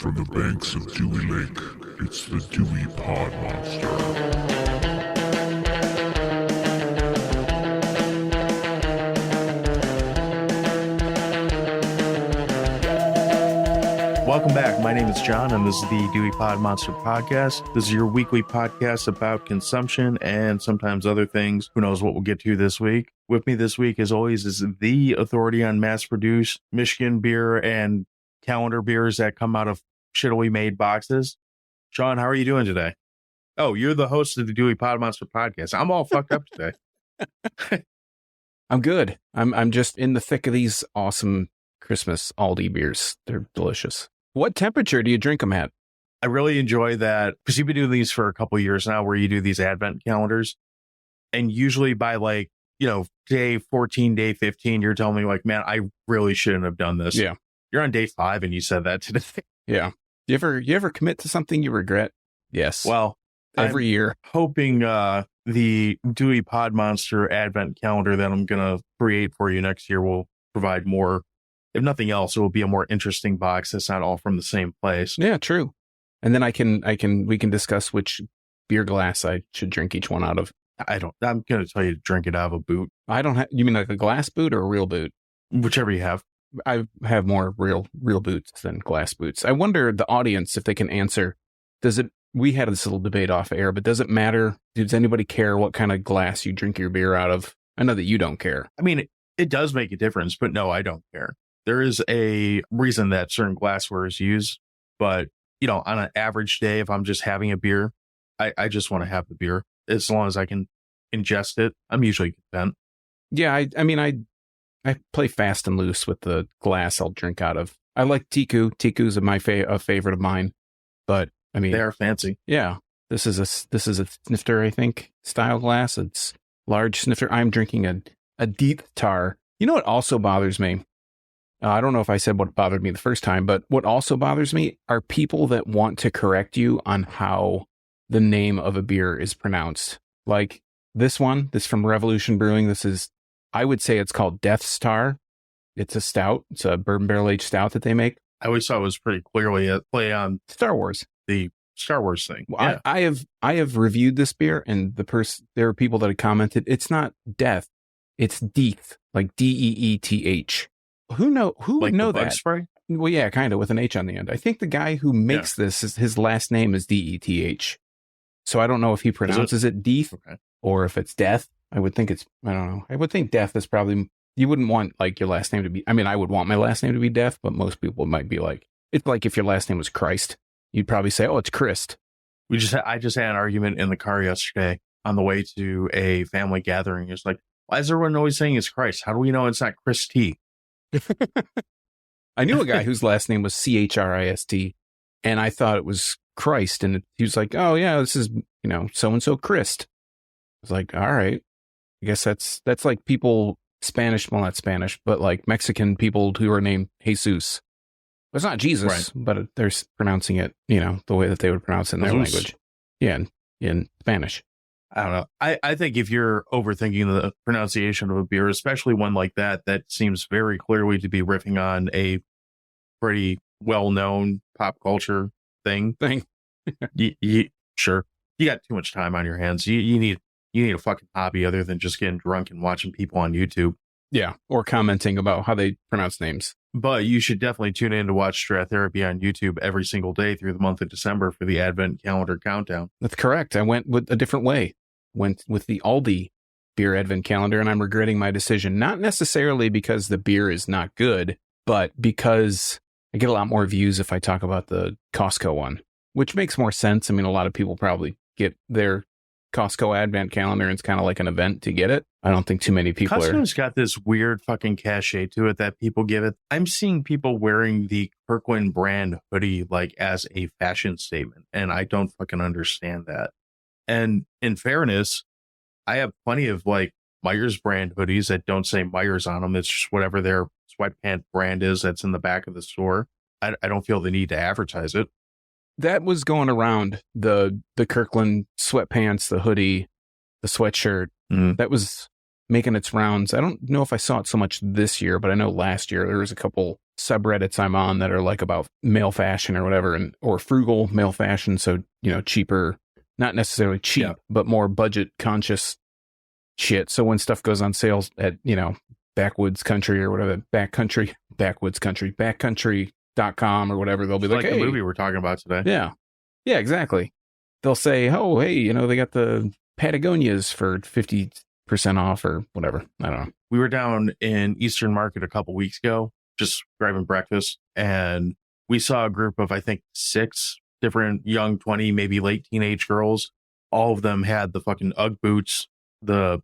From the banks of Dewey Lake, it's the Dewey Pod Monster. Welcome back. My name is John, and this is the Dewey Pod Monster Podcast. This is your weekly podcast about consumption and sometimes other things. Who knows what we'll get to this week. With me this week, as always, is the authority on mass-produced Michigan beer and calendar beers that come out of shittily made boxes. Sean, how are you doing today? Oh, you're the host of the Dewey Pod Monster Podcast. I'm all fucked up today. I'm good. I'm just in the thick of these awesome Christmas Aldi beers. They're delicious. What temperature do you drink them at? I really enjoy that because you've been doing these for a couple of years now where you do these advent calendars. And usually by day 14, day 15, you're telling me like, man, I really shouldn't have done this. Yeah. You're on day 5 and you said that today. Yeah. You ever commit to something you regret? Yes. Well, every year. Hoping the Dewey Pod Monster advent calendar that I'm going to create for you next year will provide more. If nothing else, it will be a more interesting box that's not all from the same place. Yeah, true. And then we can discuss which beer glass I should drink each one out of. I'm going to tell you to drink it out of a boot. You mean like a glass boot or a real boot? Whichever you have. I have more real boots than glass boots. I wonder the audience if they can answer. We had this little debate off air, but does it matter? Does anybody care what kind of glass you drink your beer out of? I know that you don't care. I mean, it does make a difference, but no, I don't care. There is a reason that certain glassware is used, but on an average day, if I'm just having a beer, I just want to have the beer as long as I can ingest it. I'm usually content. Yeah, I play fast and loose with the glass I'll drink out of. I like Tiku. Tiku's a favorite of mine, but I mean they are fancy. Yeah, this is a snifter, I think, style glass. It's large snifter. I'm drinking a deep tar. You know what also bothers me? I don't know if I said what bothered me the first time, but what also bothers me are people that want to correct you on how the name of a beer is pronounced. Like this from Revolution Brewing. I would say it's called Death Star. It's a stout. It's a bourbon barrel aged stout that they make. I always thought it was pretty clearly a play on Star Wars. The Star Wars thing. Well, yeah. I have reviewed this beer, and there are people that have commented it's not death, it's Deeth, like Deeth. Who would know that? Spray? Well, yeah, kind of with an H on the end. I think the guy who makes this his last name is Deeth. So I don't know if he pronounces it Deeth or if it's death. I would think I don't know. I would think death is probably, you wouldn't want like your last name to be, I mean, I would want my last name to be death, but most people might be like, it's like if your last name was Christ, you'd probably say, oh, it's Christ. I just had an argument in the car yesterday on the way to a family gathering. It's like, why is everyone always saying it's Christ? How do we know it's not Chris T? I knew a guy whose last name was Christ, and I thought it was Christ, and he was like, oh yeah, this is, so-and-so Christ. I was like, all right. I guess that's like people Spanish, well, not Spanish, but like Mexican people who are named Jesus. It's not Jesus, right, but they're pronouncing it, the way that they would pronounce it in their language. Yeah, in Spanish. I don't know. I think if you're overthinking the pronunciation of a beer, especially one like that seems very clearly to be riffing on a pretty well-known pop culture thing. Sure. You got too much time on your hands. You need a fucking hobby other than just getting drunk and watching people on YouTube. Yeah, or commenting about how they pronounce names. But you should definitely tune in to watch Stratherapy on YouTube every single day through the month of December for the Advent Calendar Countdown. That's correct. I went with a different way. Went with the Aldi beer Advent Calendar, and I'm regretting my decision. Not necessarily because the beer is not good, but because I get a lot more views if I talk about the Costco one, which makes more sense. I mean, a lot of people probably get their Costco Advent Calendar, and it's kind of like an event to get it. I don't think too many people Costco's got this weird fucking cachet to it that people give it. I'm seeing people wearing the Kirkland brand hoodie like as a fashion statement, and I don't fucking understand that. And in fairness, I have plenty of like Myers brand hoodies that don't say Myers on them. It's just whatever their sweatpant brand is that's in the back of the store. I don't feel the need to advertise it. That was going around, the Kirkland sweatpants, the hoodie, the sweatshirt. That was making its rounds. I don't know if I saw it so much this year, but I know last year there was a couple subreddits I'm on that are like about male fashion or whatever, or frugal male fashion. So, cheaper, not necessarily cheap, but more budget conscious shit. So when stuff goes on sales at, backwoods country or whatever, backcountry.com or whatever, they'll be like, hey, the movie we're talking about today. Yeah. Yeah, exactly. They'll say, oh, hey, they got the Patagonias for 50% off or whatever. I don't know. We were down in Eastern Market a couple weeks ago, just grabbing breakfast, and we saw a group of, I think, 6 different young 20, maybe late teenage girls. All of them had the fucking Ugg boots, the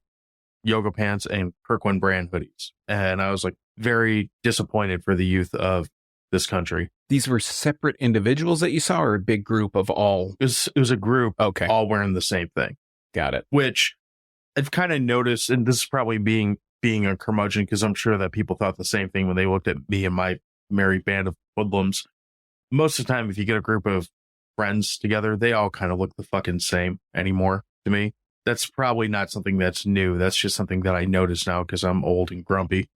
yoga pants, and Kirkland brand hoodies. And I was like very disappointed for the youth of this country. These were separate individuals that you saw, or a big group of all? It was a group, all wearing the same thing. Got it. Which I've kind of noticed, and this is probably being a curmudgeon, because I'm sure that people thought the same thing when they looked at me and my merry band of hoodlums. Most of the time, if you get a group of friends together, they all kind of look the fucking same anymore to me. That's probably not something that's new. That's just something that I notice now because I'm old and grumpy.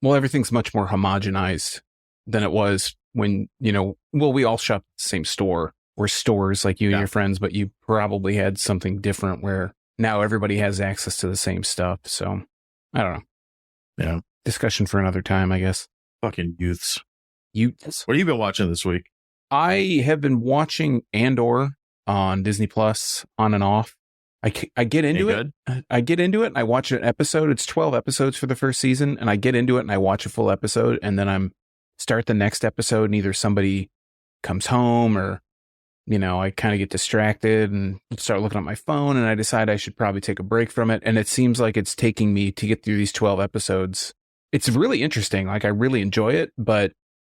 Well, everything's much more homogenized than it was when, we all shop at the same store, or stores like you and your friends, but you probably had something different where now everybody has access to the same stuff. So I don't know. Yeah. Discussion for another time, I guess. Fucking youths. Youths. What have you been watching this week? I have been watching Andor on Disney Plus on and off. I get into it. I get into it and I watch an episode. It's 12 episodes for the first season, and I get into it and I watch a full episode, and then start the next episode, and either somebody comes home or, I kind of get distracted and start looking at my phone, and I decide I should probably take a break from it. And it seems like it's taking me to get through these 12 episodes. It's really interesting. Like, I really enjoy it, but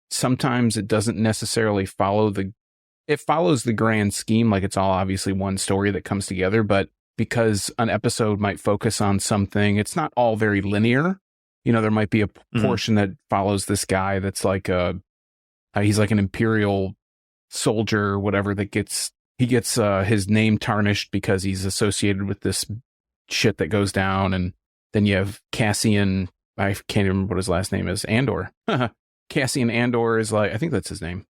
sometimes it doesn't necessarily it follows the grand scheme. Like, it's all obviously one story that comes together, but because an episode might focus on something, it's not all very linear. There might be a portion that follows this guy that's like he's like an Imperial soldier or whatever that gets his name tarnished because he's associated with this shit that goes down. And then you have Cassian, I can't even remember what his last name is, Andor. Cassian Andor is like, I think that's his name.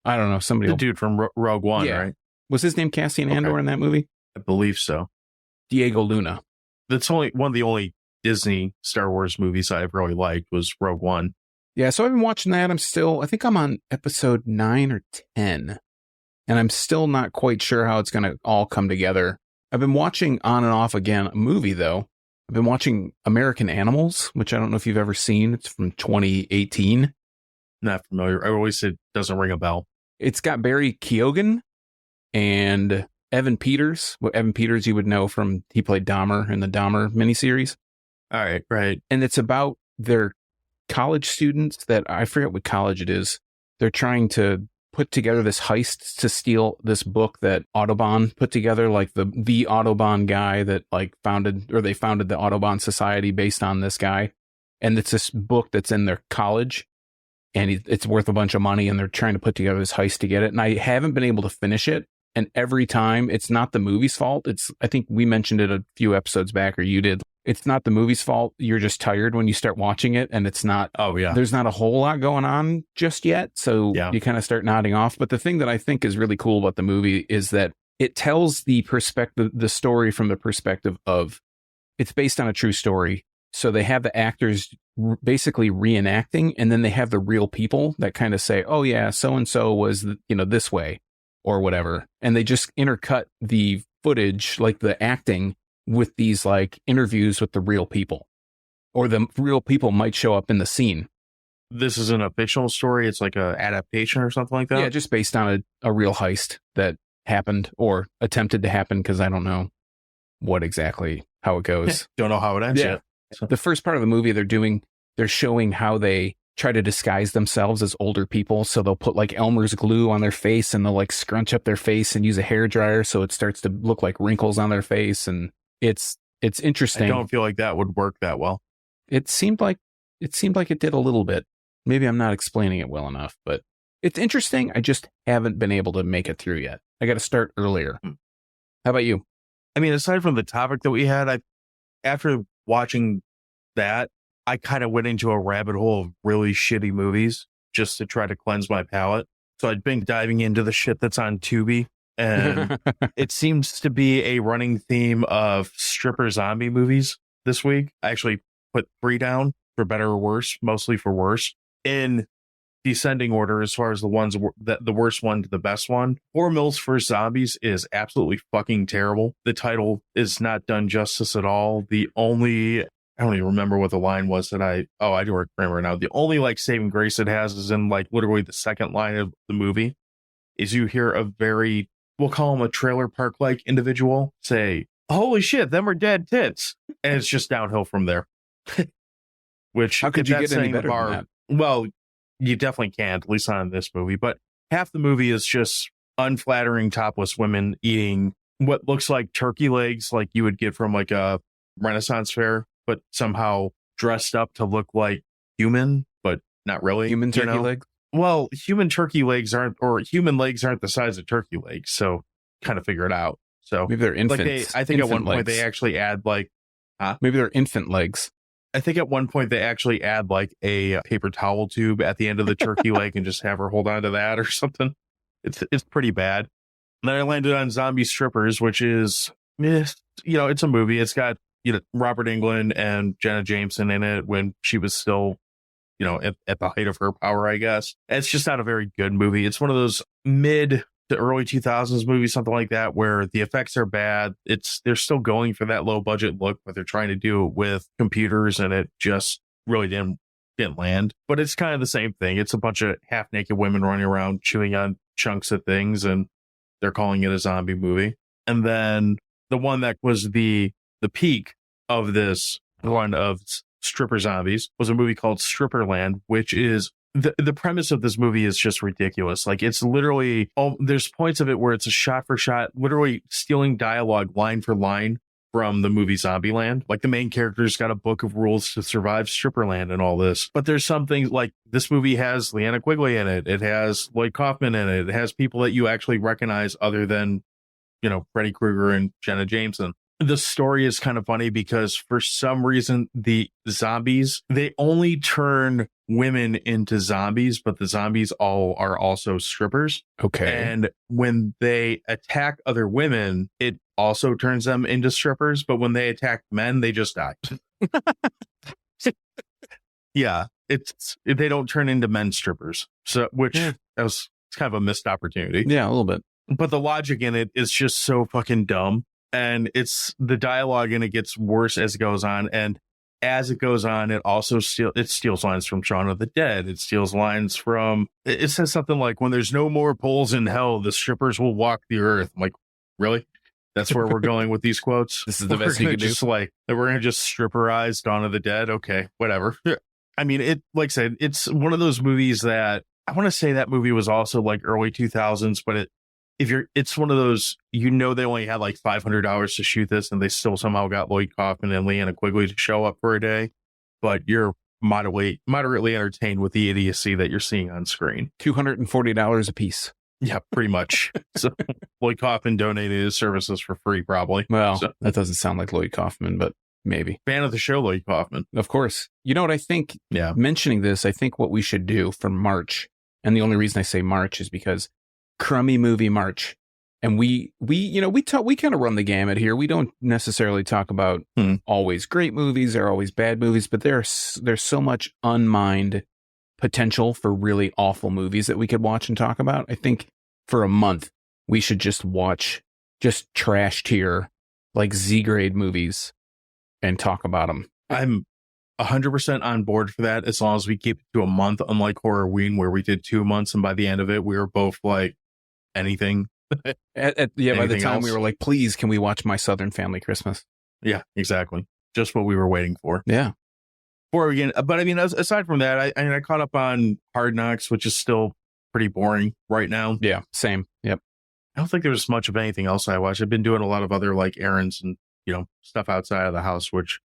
I don't know. The dude from Rogue One, right? Was his name Cassian Andor in that movie? I believe so. Diego Luna. That's one of the only Disney Star Wars movies I've really liked was Rogue One. Yeah, so I've been watching that. I think I'm on episode 9 or 10, and I'm still not quite sure how it's going to all come together. I've been watching on and off again a movie, though. I've been watching American Animals, which I don't know if you've ever seen. It's from 2018. Not familiar. I always said doesn't ring a bell. It's got Barry Keoghan and Evan Peters. Well, Evan Peters you would know from, he played Dahmer in the Dahmer miniseries. All right, right. And it's about their college students that, I forget what college it is. They're trying to put together this heist to steal this book that Audubon put together, like the Audubon guy that they founded the Audubon Society based on this guy. And it's this book that's in their college, and it's worth a bunch of money, and they're trying to put together this heist to get it. And I haven't been able to finish it. And every time, it's not the movie's fault. I think we mentioned it a few episodes back, or you did. It's not the movie's fault. You're just tired when you start watching it, and it's not. Oh yeah. There's not a whole lot going on just yet, so you kind of start nodding off. But the thing that I think is really cool about the movie is that it tells the story from the perspective of, it's based on a true story. So they have the actors basically reenacting, and then they have the real people that kind of say, "Oh yeah, so and so was this way," or whatever, and they just intercut the footage, like the acting, with these like interviews with the real people, or the real people might show up in the scene. This isn't a fictional story. It's like a adaptation or something like that. Yeah, just based on a real heist that happened or attempted to happen, because I don't know how it goes. Don't know how it ends yet. So. The first part of the movie, they're showing how they try to disguise themselves as older people. So they'll put like Elmer's glue on their face, and they'll like scrunch up their face and use a hairdryer so it starts to look like wrinkles on their face. And it's interesting. I don't feel like that would work that well. It seemed like it did a little bit. Maybe I'm not explaining it well enough, but it's interesting. I just haven't been able to make it through yet. I got to start earlier. How about you? I mean, aside from the topic that we had, after watching that, I kind of went into a rabbit hole of really shitty movies just to try to cleanse my palate. So I'd been diving into the shit that's on Tubi, and it seems to be a running theme of stripper zombie movies this week. I actually put 3 down, for better or worse, mostly for worse, in descending order as far as the ones the worst one to the best one. Horror Mills for Zombies is absolutely fucking terrible. The title is not done justice at all. I don't even remember what the line was that I do remember now. The only like saving grace it has is in like literally the second line of the movie is you hear a very, we'll call him a trailer park like individual say, "Holy shit, them are dead tits." And it's just downhill from there. Which, how could you get any better than that? Well, you definitely can't, at least not in this movie. But half the movie is just unflattering topless women eating what looks like turkey legs, like you would get from like a Renaissance fair, but somehow dressed up to look like human, but not really. Human turkey legs? Well, human legs aren't the size of turkey legs, so kind of figure it out. So maybe they're infants. I think at one point they actually add like, maybe they're infant legs. I think at one point they actually add like a paper towel tube at the end of the turkey leg and just have her hold on to that or something. It's pretty bad. And then I landed on Zombie Strippers, which is, it's a movie. It's got, Robert Englund and Jenna Jameson in it when she was still, at the height of her power, I guess. It's just not a very good movie. It's one of those mid to early 2000s movies, something like that, where the effects are bad. They're still going for that low budget look, but they're trying to do it with computers, and it just really didn't land. But it's kind of the same thing. It's a bunch of half naked women running around chewing on chunks of things, and they're calling it a zombie movie. And then the one that was the peak of this one of stripper zombies was a movie called Stripperland, which is the premise of this movie is just ridiculous. Like, it's literally, there's points of it where it's a shot for shot, literally stealing dialogue line for line from the movie Zombieland. Like, the main character's got a book of rules to survive Stripperland and all this. But there's some things like this movie has Leanna Quigley in it. It has Lloyd Kaufman in it. It has people that you actually recognize other than, Freddy Krueger and Jenna Jameson. The story is kind of funny because for some reason, the zombies, they only turn women into zombies, but the zombies all are also strippers. Okay. And when they attack other women, it also turns them into strippers. But when they attack men, they just die. Yeah. They don't turn into men strippers. So, it's kind of a missed opportunity. Yeah, a little bit. But the logic in it is just so fucking dumb. And it's the dialogue in it gets worse as it goes on. And as it goes on, it also steals lines from Shaun of the Dead. It steals lines from, it says something like, when there's no more poles in hell, the strippers will walk the earth. I'm like, really? That's where we're going with these quotes? This is the best you can do? We're going to just stripperize Dawn of the Dead? Okay, whatever. I mean, like I said, it's one of those movies that, I want to say that movie was also like early 2000s, but it's one of those, they only had like $500 to shoot this, and they still somehow got Lloyd Kaufman and Leanna Quigley to show up for a day. But you're moderately entertained with the idiocy that you're seeing on screen. $240 a piece. Yeah, pretty much. So Lloyd Kaufman donated his services for free, probably. Well, that doesn't sound like Lloyd Kaufman, but maybe. Fan of the show, Lloyd Kaufman. Of course. You know what I think? Yeah. Mentioning this, I think what we should do for March, and the only reason I say March is because crummy movie March. And we kind of run the gamut here. We don't necessarily talk about always great movies or always bad movies, but there's so much unmined potential for really awful movies that we could watch and talk about. I think for a month, we should just watch trash tier, like Z-grade movies and talk about them. I'm 100% on board for that, as long as we keep it to a month, unlike Horrorween, where we did 2 months, and by the end of it, we were both like, anything. By the time else? We were like, please, can we watch My Southern Family Christmas? Yeah, exactly. Just what we were waiting for. Yeah. But I mean, aside from that, I caught up on Hard Knocks, which is still pretty boring right now. Yeah, same. Yep. I don't think there was much of anything else I watched. I've been doing a lot of other like errands and, stuff outside of the house, which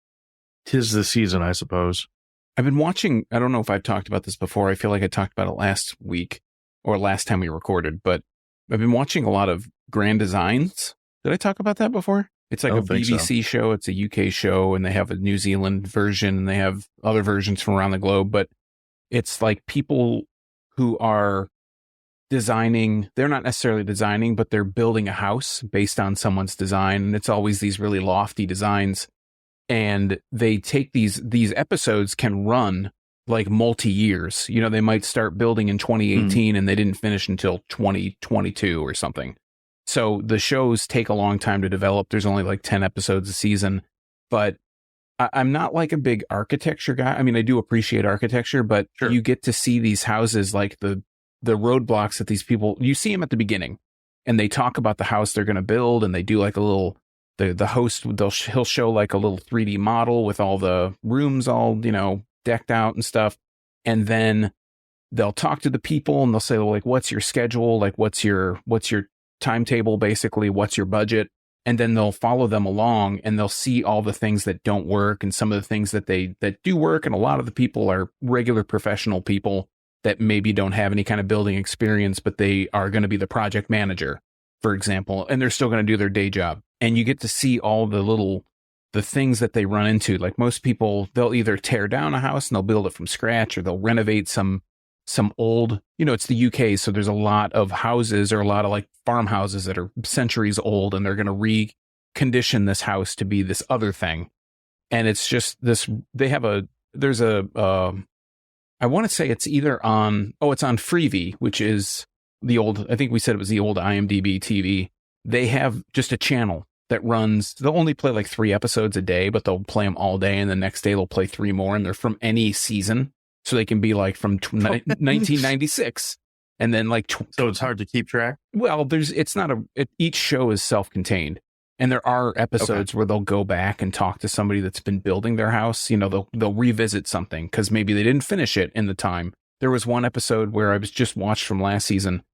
'tis the season, I suppose. I've been watching, I don't know if I've talked about this before. I feel like I talked about it last week or last time we recorded, but I've been watching a lot of Grand Designs. Did I talk about that before? It's like a BBC show. It's a UK show, and they have a New Zealand version, and they have other versions from around the globe. But it's like people who are designing, they're not necessarily designing, but they're building a house based on someone's design. And it's always these really lofty designs. And they take these episodes can run like multi-years. You know, they might start building in 2018 and they didn't finish until 2022 or something. So the shows take a long time to develop. There's only like 10 episodes a season, but I'm not like a big architecture guy. I mean, I do appreciate architecture, but you get to see these houses, like the roadblocks that these people, you see them at the beginning and they talk about the house they're going to build, and they do like a little, the host, he'll show like a little 3D model with all the rooms all, you know, decked out and stuff. And then they'll talk to the people and they'll say, well, like, what's your schedule? Like, what's your timetable, basically? What's your budget? And then they'll follow them along and they'll see all the things that don't work and some of the things that do work. And a lot of the people are regular professional people that maybe don't have any kind of building experience, but they are going to be the project manager, for example, and they're still going to do their day job. And you get to see all the things that they run into. Like most people, they'll either tear down a house and they'll build it from scratch, or they'll renovate some old, you know, it's the UK. So there's a lot of houses, or a lot of like farmhouses that are centuries old, and they're going to recondition this house to be this other thing. And it's just this, I want to say it's either it's on Freevee, which is the old, I think we said it was the old IMDb TV. They have just a channel that runs, they'll only play like 3 episodes a day, but they'll play them all day. And the next day they'll play 3 more, and they're from any season. So they can be like from 1996 and then like. So it's hard to keep track? Well, each show is self-contained. And there are episodes where they'll go back and talk to somebody that's been building their house. You know, they'll revisit something because maybe they didn't finish it in the time. There was one episode where I was just watched from last season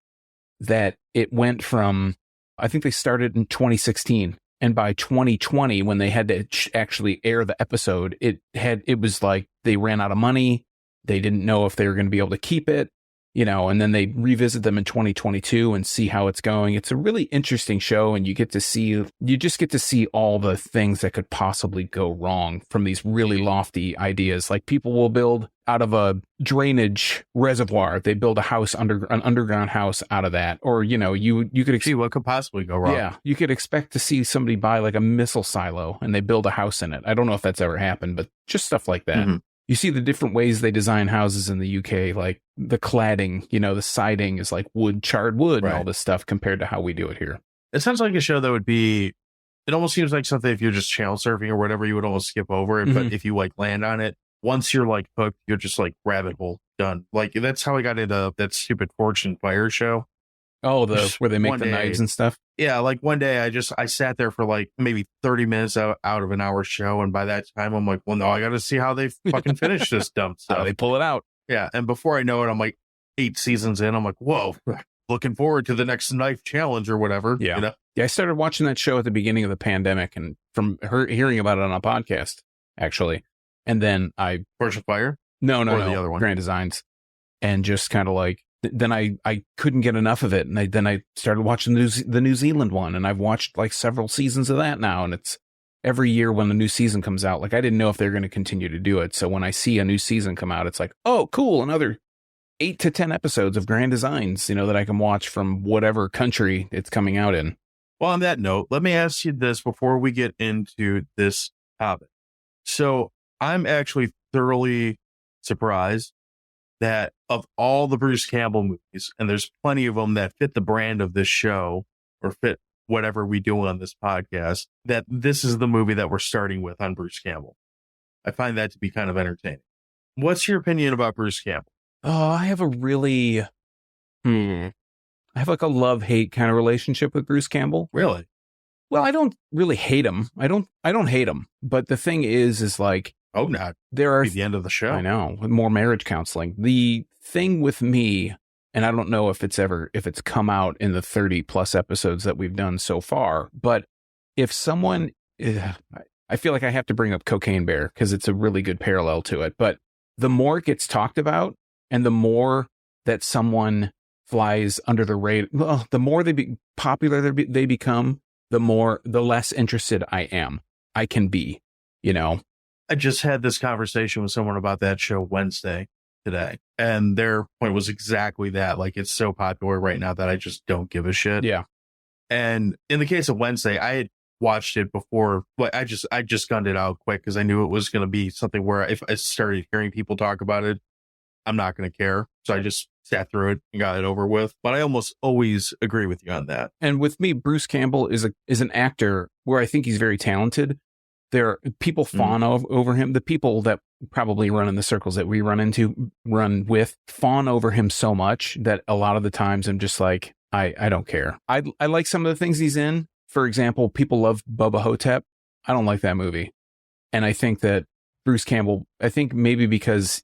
that it went from, I think they started in 2016. And by 2020, when they had to actually air the episode, it was like they ran out of money. They didn't know if they were going to be able to keep it, you know, and then they revisit them in 2022 and see how it's going. It's a really interesting show, and you just get to see all the things that could possibly go wrong from these really lofty ideas. Like people will build out of a drainage reservoir. They build a house an underground house out of that. Or, you know, you could see what could possibly go wrong. Yeah. You could expect to see somebody buy like a missile silo and they build a house in it. I don't know if that's ever happened, but just stuff like that. Mm-hmm. You see the different ways they design houses in the UK, like the cladding, you know, the siding is like charred wood and all this stuff compared to how we do it here. It sounds like a show that would be, it almost seems like something if you're just channel surfing or whatever, you would almost skip over it. Mm-hmm. But if you like land on it, once you're like hooked, you're just like rabbit hole done. Like that's how I got into that stupid Fortune Fire show. Oh, where they make the knives and stuff. Yeah, like one day I sat there for like maybe 30 minutes out of an hour show, and by that time I'm like, well, no, I got to see how they fucking finish this dumb stuff. How they pull it out. Yeah, and before I know it, I'm like 8 seasons in. I'm like, whoa, looking forward to the next knife challenge or whatever. Yeah, you know? Yeah. I started watching that show at the beginning of the pandemic, and from hearing about it on a podcast, actually, and then Fortune Fire. No, the other one, Grand Designs, and just kind of like. Then I couldn't get enough of it, and then I started watching the New Zealand one, and I've watched like several seasons of that now, and it's every year when the new season comes out. Like I didn't know if they're going to continue to do it, so when I see a new season come out, it's like, oh, cool, another 8 to 10 episodes of Grand Designs, you know, that I can watch from whatever country it's coming out in. Well, on that note, let me ask you this before we get into this topic. So I'm actually thoroughly surprised that of all the Bruce Campbell movies, and there's plenty of them that fit the brand of this show or fit whatever we do on this podcast, that this is the movie that we're starting with on Bruce Campbell. I find that to be kind of entertaining. What's your opinion about Bruce Campbell? Oh, I have a really, I have like a love-hate kind of relationship with Bruce Campbell. Really? Well, I don't really hate him. I don't hate him. But the thing is like, oh, not. There are the end of the show. I know, with more marriage counseling. The thing with me, and I don't know if it's come out in the 30 plus episodes that we've done so far, but if someone, I feel like I have to bring up Cocaine Bear because it's a really good parallel to it. But the more it gets talked about, and the more that someone flies under the radar, well, the more popular they become, the less interested I can be, you know? I just had this conversation with someone about that show Wednesday today, and their point was exactly that. Like, it's so popular right now that I just don't give a shit. Yeah. And in the case of Wednesday, I had watched it before. Like, I just gunned it out quick because I knew it was going to be something where if I started hearing people talk about it, I'm not going to care. So I just sat through it and got it over with. But I almost always agree with you on that. And with me, Bruce Campbell is an actor where I think he's very talented. There, people fawn over him. The people that probably run in the circles that we run with, fawn over him so much that a lot of the times I'm just like, I don't care. I like some of the things he's in. For example, people love Bubba Hotep. I don't like that movie. And I think that Bruce Campbell, I think maybe because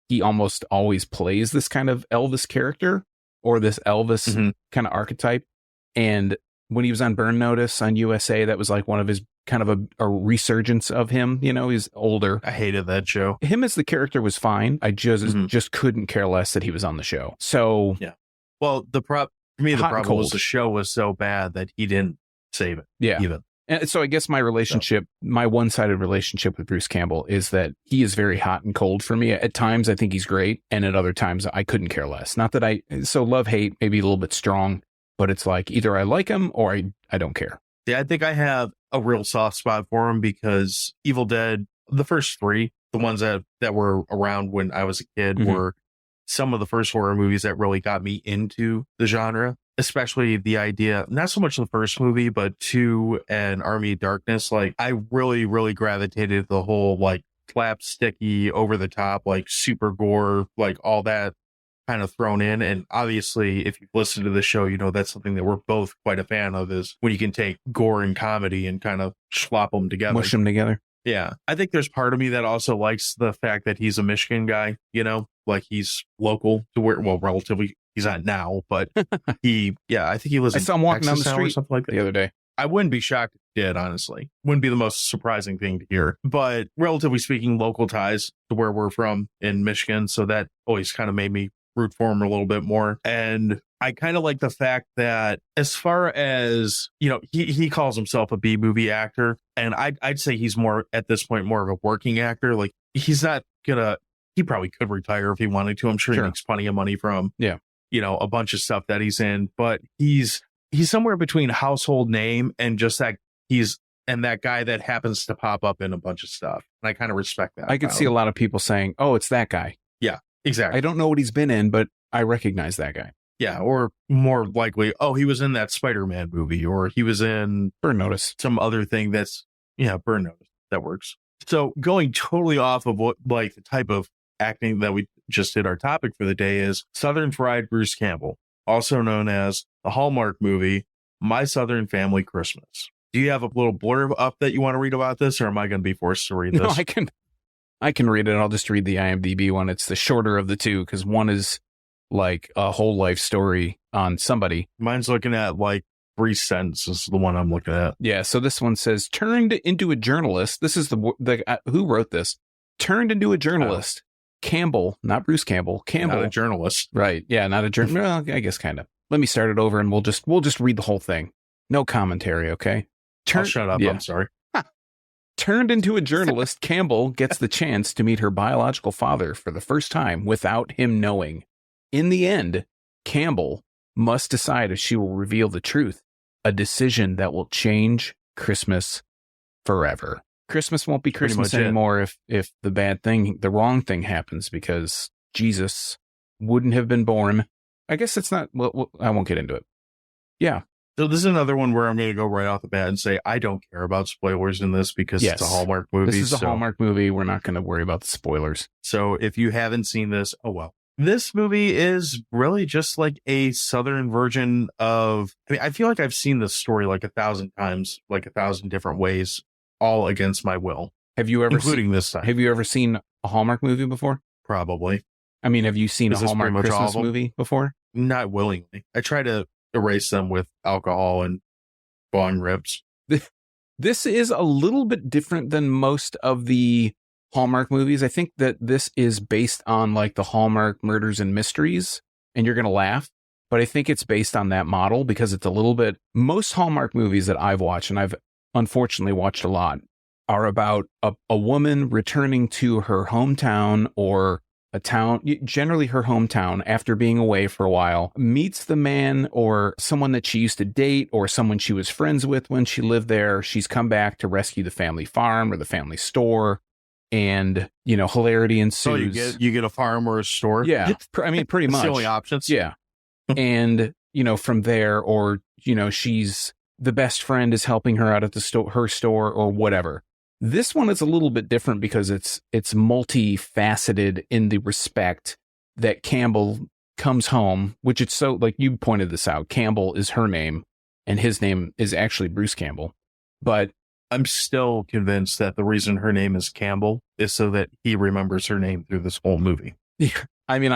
he almost always plays this kind of Elvis character or this Elvis kind of archetype. And when he was on Burn Notice on USA, that was like one of his kind of a resurgence of him. You know, he's older. I hated that show. Him as the character was fine. I just couldn't care less that he was on the show. So yeah. Well, the problem was the show was so bad that he didn't save it. Yeah. Even. And so I guess my one-sided relationship with Bruce Campbell is that he is very hot and cold for me. At times, I think he's great. And at other times, I couldn't care less. Not that so love-hate, maybe a little bit strong, but it's like either I like him or I don't care. Yeah, I think I have a real soft spot for him because Evil Dead, the first three, the ones that were around when I was a kid, were some of the first horror movies that really got me into the genre. Especially the idea, not so much the first movie, but 2 and Army of Darkness. Like, I really, really gravitated the whole, like, slapsticky, over the top, like, super gore, like, all that kind of thrown in. And obviously, if you've listened to the show, you know that's something that we're both quite a fan of, is when you can take gore and comedy and kind of slop them together. Mush them together. Yeah. I think there's part of me that also likes the fact that he's a Michigan guy, you know, like he's local to where, well, relatively. He's not now, but I think he lives in I saw him walking down the Texas street or something like that the other day. I wouldn't be shocked if he did, honestly. Wouldn't be the most surprising thing to hear. But relatively speaking, local ties to where we're from in Michigan. So that always kind of made me root for him a little bit more. And I kind of like the fact that as far as, you know, he calls himself a B-movie actor. And I'd say he's more, at this point, more of a working actor. Like, he's not gonna, he probably could retire if he wanted to. I'm sure he makes plenty of money from, you know, a bunch of stuff that he's in. But he's somewhere between household name and just that that guy that happens to pop up in a bunch of stuff. And I kind of respect that. I could see a lot of people saying, oh, it's that guy. Yeah, exactly. I don't know what he's been in, but I recognize that guy. Yeah, or more likely, oh, he was in that Spider-Man movie, or he was in Burn Notice, some other thing that's, Burn Notice. That works. So going totally off of what, like, the type of acting that we just did, our topic for the day is Southern Fried Bruce Campbell, also known as the Hallmark movie, My Southern Family Christmas. Do you have a little blurb up that you want to read about this, or am I going to be forced to read this? No, I can read it. I'll just read the IMDb one. It's the shorter of the two, because one is like a whole life story on somebody. Mine's looking at like 3 sentences, the one I'm looking at. Yeah, so this one says, turned into a journalist. This is the who wrote this. Turned into a journalist. Campbell, not Bruce Campbell. Campbell, not a journalist, right? Yeah, not a journalist. Well, I guess kind of. Let me start it over, and we'll just read the whole thing. No commentary, okay? I'll shut up. I'm sorry. Turned into a journalist, Campbell gets the chance to meet her biological father for the first time without him knowing. In the end, Campbell must decide if she will reveal the truth, a decision that will change Christmas forever. Christmas won't be Christmas anymore if the wrong thing happens, because Jesus wouldn't have been born. I guess it's not, well, I won't get into it. Yeah. So this is another one where I'm going to go right off the bat and say, I don't care about spoilers in this because it's a Hallmark movie. This is a Hallmark movie. We're not going to worry about the spoilers. So if you haven't seen this, oh well. This movie is really just like a Southern version of, I mean, I feel like I've seen this story like 1,000 times, like 1,000 different ways, all against my will. Have you ever including this time? Have you ever seen a Hallmark movie before? Probably. I mean, have you seen a Hallmark Christmas movie before? Not willingly. I try to erase them with alcohol and bong rips. This is a little bit different than most of the Hallmark movies. I think that this is based on like the Hallmark Murders and Mysteries, and you're going to laugh, but I think it's based on that model because it's a little bit, most Hallmark movies that I've watched, and I've unfortunately watched a lot, are about a woman returning to her hometown or a town, generally her hometown, after being away for a while, meets the man or someone that she used to date or someone she was friends with when she lived there. She's come back to rescue the family farm or the family store, and, you know, hilarity ensues. So you get a farm or a store? Yeah. I mean, pretty much. That's the only options? Yeah. And, you know, from there, or, you know, she's, the best friend is helping her out at the her store or whatever. This one is a little bit different because it's multifaceted in the respect that Campbell comes home, which it's so, like you pointed this out, Campbell is her name and his name is actually Bruce Campbell. But I'm still convinced that the reason her name is Campbell is so that he remembers her name through this whole movie. I mean,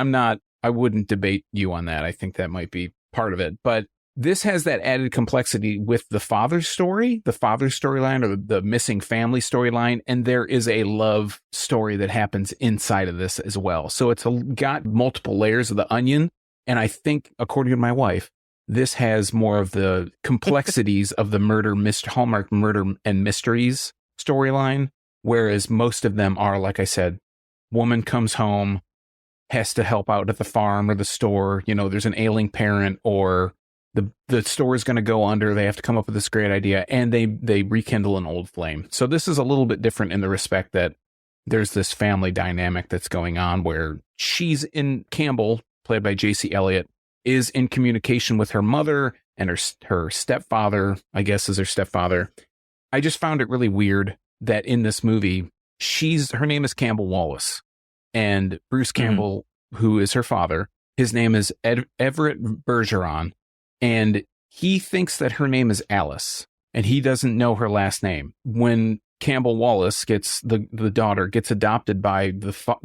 I wouldn't debate you on that. I think that might be part of it, but this has that added complexity with the father's storyline, or the missing family storyline. And there is a love story that happens inside of this as well. So it's got multiple layers of the onion. And I think, according to my wife, this has more of the complexities of the Hallmark murder and mysteries storyline. Whereas most of them are, like I said, woman comes home, has to help out at the farm or the store. You know, there's an ailing parent, or the store is going to go under. They have to come up with this great idea, and they rekindle an old flame. So this is a little bit different in the respect that there's this family dynamic that's going on where Campbell, played by Jaicy Elliot, is in communication with her mother and her stepfather, I guess is her stepfather. I just found it really weird that in this movie, her name is Campbell Wallace, and Bruce Campbell, who is her father, his name is Everett Bergeron. And he thinks that her name is Alice, and he doesn't know her last name. When Campbell Wallace the daughter gets adopted by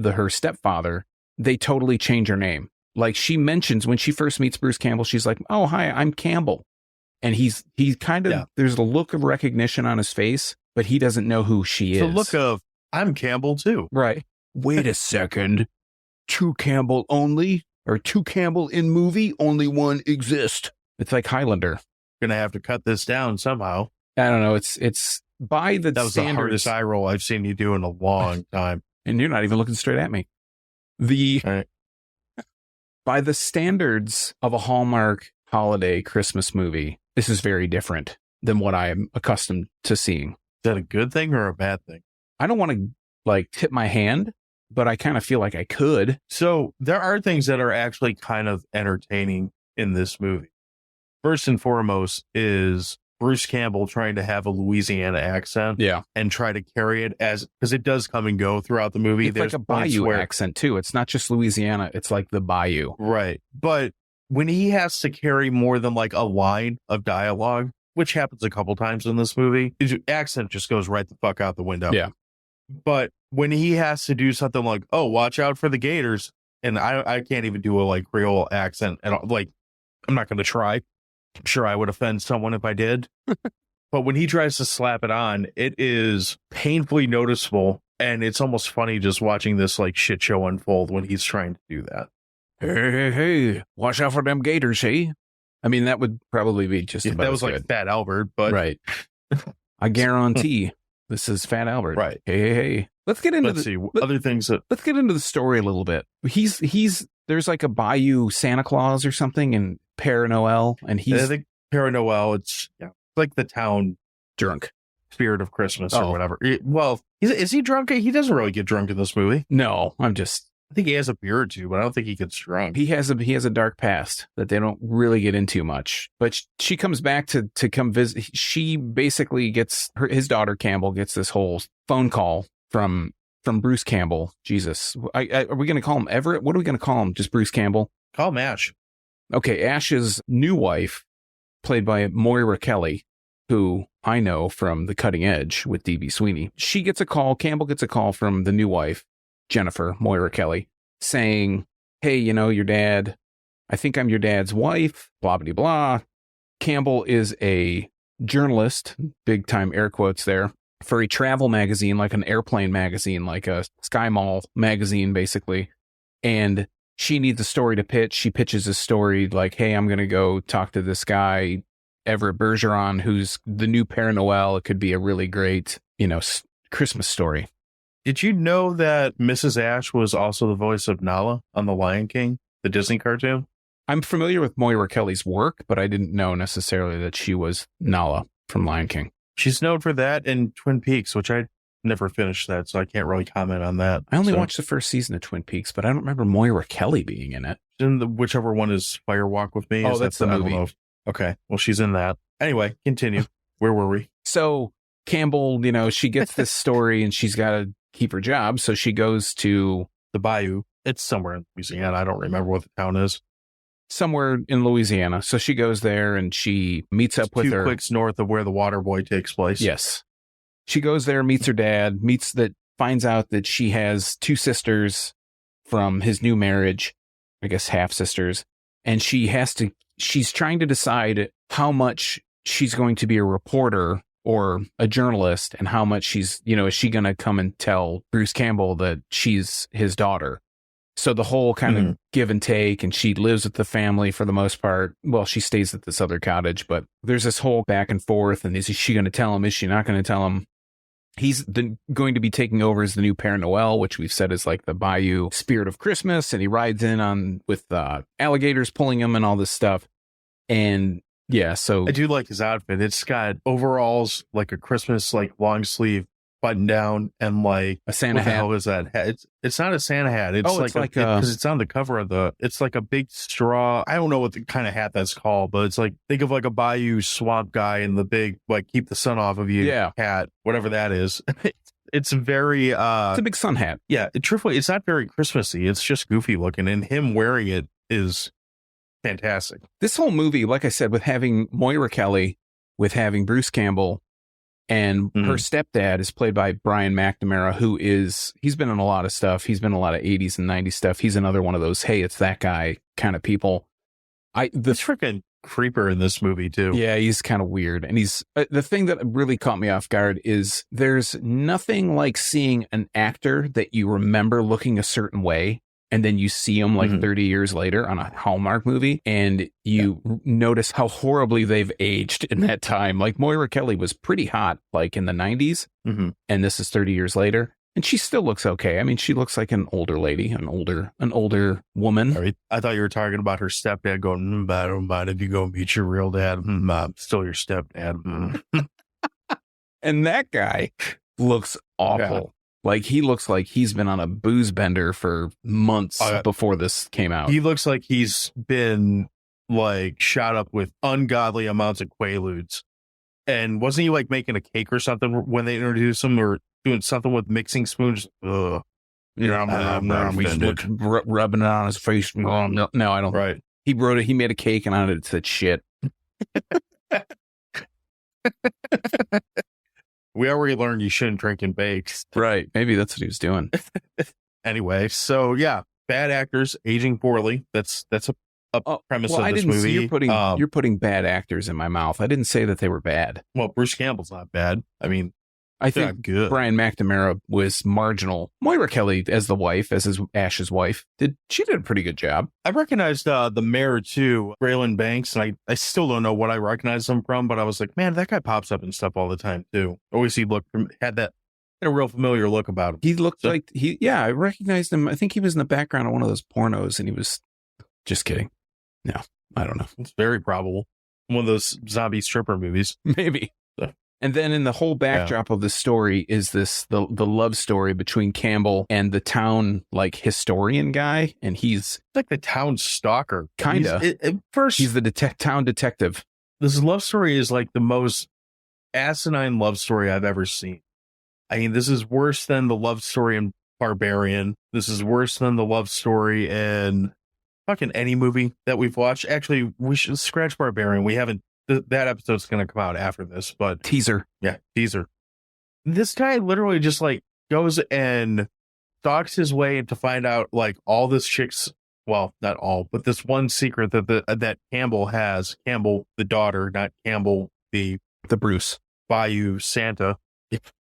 her stepfather, they totally change her name. Like, she mentions when she first meets Bruce Campbell, she's like, "Oh, hi, I'm Campbell." And he's kind of, there's a look of recognition on his face, but he doesn't know who she is. The look of, I'm Campbell too. Right. Wait a second. 2 Campbell only? Or 2 Campbell in movie? Only one exist. It's like Highlander. Gonna have to cut this down somehow. I don't know. It's by the that was standards. The hardest eye roll I've seen you do in a long time. And you're not even looking straight at me. Right. By the standards of a Hallmark holiday Christmas movie, this is very different than what I am accustomed to seeing. Is that a good thing or a bad thing? I don't want to tip my hand, but I kind of feel like I could. So there are things that are actually kind of entertaining in this movie. First and foremost is Bruce Campbell trying to have a Louisiana accent, and try to carry it because it does come and go throughout the movie. It's like a Bayou accent too. It's not just Louisiana; it's like the Bayou, right? But when he has to carry more than like a line of dialogue, which happens a couple times in this movie, his accent just goes right the fuck out the window. Yeah. But when he has to do something like, "Oh, watch out for the gators," and I can't even do a Creole accent at all. Like, I'm not going to try. I'm sure I would offend someone if I did. But when he tries to slap it on, it is painfully noticeable. And it's almost funny just watching this shit show unfold when he's trying to do that. Hey, watch out for them gators, hey? I mean, that would probably be just about that was like Fat Albert, but right. I guarantee this is Fat Albert. Right. Hey. Let's get into other things. Let's get into the story a little bit. There's like a Bayou Santa Claus or something in Père Noël, and I think Père Noël, it's like the town drunk spirit of Christmas or whatever. Well, is he drunk? He doesn't really get drunk in this movie. No, I think he has a beer or two, but I don't think he gets drunk. He has a dark past that they don't really get into much. But she comes back to come visit. She basically his daughter Campbell gets this whole phone call from Bruce Campbell. Jesus, are we going to call him Everett? What are we going to call him? Just Bruce Campbell? Call him Ash. Okay, Ash's new wife, played by Moira Kelly, who I know from The Cutting Edge with D.B. Sweeney. Campbell gets a call from the new wife, Jennifer, Moira Kelly, saying, "Hey, your dad, I think I'm your dad's wife, blah, blah, blah." Campbell is a journalist, big time air quotes there, for a travel magazine, like an airplane magazine, like a Sky Mall magazine, basically. And she needs a story to pitch. She pitches a story like, hey, I'm going to go talk to this guy, Everett Bergeron, who's the new Père Noël. It could be a really great, Christmas story. Did you know that Mrs. Ashe was also the voice of Nala on The Lion King, the Disney cartoon? I'm familiar with Moira Kelly's work, but I didn't know necessarily that she was Nala from Lion King. She's known for that and Twin Peaks, which I never finished that, so I can't really comment on that. I only watched the first season of Twin Peaks, but I don't remember Moira Kelly being in it. Whichever one is Fire Walk with Me. Oh, that's the movie. Okay, well, she's in that. Anyway, continue. Where were we? So Campbell, she gets this story and she's got to keep her job, so she goes to the Bayou. It's somewhere in Louisiana. I don't remember what the town is. Somewhere in Louisiana. So she goes there and she meets up with her. 2 clicks north of where the Water Boy takes place. Yes. She goes there, meets her dad, finds out that she has 2 sisters from his new marriage, I guess half sisters. And she's trying to decide how much she's going to be a reporter or a journalist and how much is she going to come and tell Bruce Campbell that she's his daughter. So the whole kind of give and take, and she lives with the family for the most part. Well, she stays at this other cottage, but there's this whole back and forth. And is she going to tell him? Is she not going to tell him? He's going to be taking over as the new Père Noël, which we've said is like the Bayou spirit of Christmas. And he rides in on with alligators pulling him and all this stuff. And yeah, so I do like his outfit. It's got overalls, like a Christmas, like long sleeve button down, and like a Santa hat. What the hell is that? It's not a Santa hat. It's because it's on the cover of it's like a big straw. I don't know what the kind of hat that's called, but it's like, think of like a Bayou swamp guy in the big, like, keep the sun off of you hat, whatever that is. It's very it's a big sun hat. Yeah, truthfully, it's not very Christmassy. It's just goofy looking, and him wearing it is fantastic. This whole movie, like I said, with having Moira Kelly, with having Bruce Campbell, and her stepdad is played by Brian McNamara, he's been in a lot of stuff. He's been in a lot of 80s and 90s stuff. He's another one of those, hey, it's that guy kind of people. The freaking creeper in this movie too. Yeah, he's kind of weird. And he's the thing that really caught me off guard is there's nothing like seeing an actor that you remember looking a certain way, and then you see him like 30 years later on a Hallmark movie, and you notice how horribly they've aged in that time. Like Moira Kelly was pretty hot, like in the 90s, and this is 30 years later, and she still looks okay. I mean, she looks like an older lady, an older woman. Right. I thought you were talking about her stepdad going, I don't mind if you go meet your real dad. I'm still your stepdad. And that guy looks awful. Yeah. Like, he looks like he's been on a booze bender for months before this came out. He looks like he's been, like, shot up with ungodly amounts of Quaaludes. And wasn't he, like, making a cake or something when they introduced him, or doing something with mixing spoons? Ugh. I'm rubbing it on his face. No, I don't. Right. He made a cake, and on it said shit. We already learned you shouldn't drink and bake. Right. Maybe that's what he was doing. Anyway, so yeah, bad actors aging poorly. That's a premise of this movie. You're putting bad actors in my mouth. I didn't say that they were bad. Well, Bruce Campbell's not bad. I mean, I think good. Brian McNamara was marginal. Moira Kelly as the wife, as Ash's wife, she did a pretty good job. I recognized the mayor too, Braylon Banks, and I still don't know what I recognized him from, but I was like, man, that guy pops up and stuff all the time too. Always had a real familiar look about him. He looked I recognized him. I think he was in the background of one of those pornos, and he was just kidding. No, I don't know. It's very probable. One of those zombie stripper movies. Maybe. So. And then in the whole backdrop of the story is the love story between Campbell and the town, like, historian guy. And he's like the town stalker. Kind of. First, he's the town detective. This love story is like the most asinine love story I've ever seen. I mean, this is worse than the love story in Barbarian. This is worse than the love story in fucking any movie that we've watched. Actually, we should scratch Barbarian. We haven't. That episode's going to come out after this, but teaser. Yeah, teaser. This guy literally just like goes and stalks his way to find out like all this chick's, well, not all, but this one secret that Campbell has. Campbell, the daughter, not Campbell, the Bruce Bayou Santa.